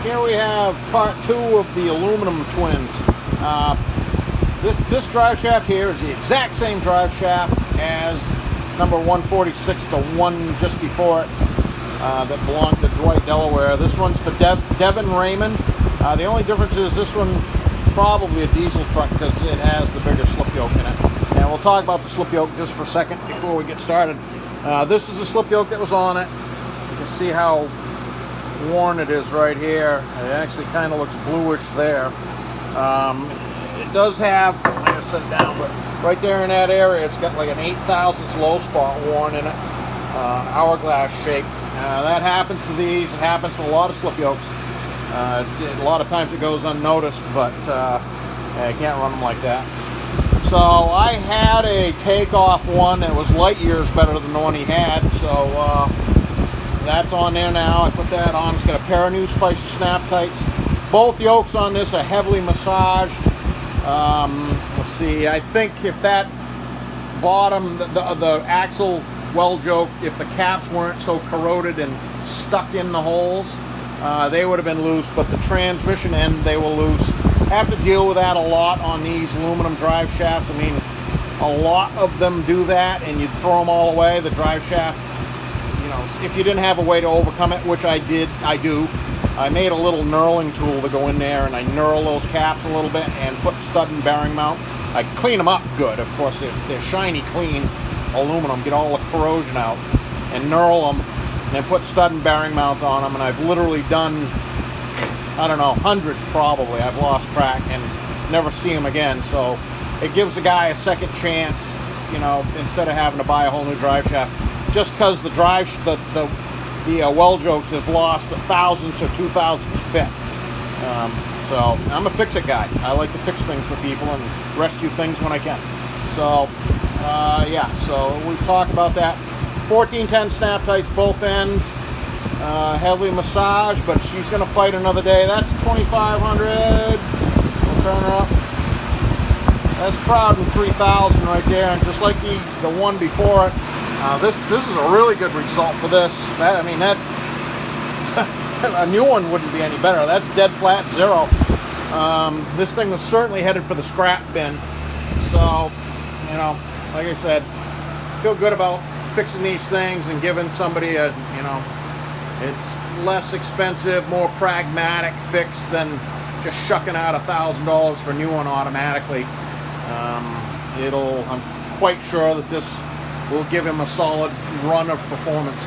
Here we have part 2 of the aluminum twins. This drive shaft here is the exact same drive shaft as number 146, the one just before it, that belonged to Dwight, Delaware. This one's for Devin Raymond. The only difference is this one probably a diesel truck because it has the bigger slip yoke in it. And we'll talk about the slip yoke just for a second before we get started. This is the slip yoke that was on it. You can see how worn it is right here. It actually kind of looks bluish there. It does have, I'm going to set it down, but right there in that area it's got like an 8/1000 low spot worn in it, hourglass shape. That happens to these. It happens to a lot of slip yokes. A lot of times it goes unnoticed, but you can't run them like that. So I had a takeoff one that was light years better than the one he had, so that's on there now. I put that on. It's got a pair of new Spicer snap tights. Both yokes on this are heavily massaged. Let's see, I think if that bottom, the axle weld yoke, if the caps weren't so corroded and stuck in the holes, they would have been loose, but the transmission end, they were loose. I have to deal with that a lot on these aluminum drive shafts. I mean, a lot of them do that, and you throw them all away. The drive shaft, you know, if you didn't have a way to overcome it, which I do, I made a little knurling tool to go in there, and I knurl those caps a little bit and put stud and bearing mount. I clean them up good, of course. They're shiny, clean aluminum. Get all the corrosion out and knurl them, and then put stud and bearing mount on them. And I've literally done, I don't know, hundreds probably. I've lost track and never see them again. So it gives the guy a second chance, you know, instead of having to buy a whole new drive shaft. Just because the weld yokes have lost 1,000s or 2,000s bit. So I'm a fix-it guy. I like to fix things for people and rescue things when I can. So yeah, so we've talked about that. 1410 snap tights both ends, heavily massaged, but she's going to fight another day. That's 2,500. We'll turn her up. That's crowding 3,000 right there, and just like the one before it. This is a really good result for this. I mean, that's a new one wouldn't be any better. That's dead flat zero. This thing was certainly headed for the scrap bin. So, you know, like I said, feel good about fixing these things and giving somebody a, you know, it's less expensive, more pragmatic fix than just shucking out $1,000 for a new one automatically. I'm quite sure that this will give him a solid run of performance.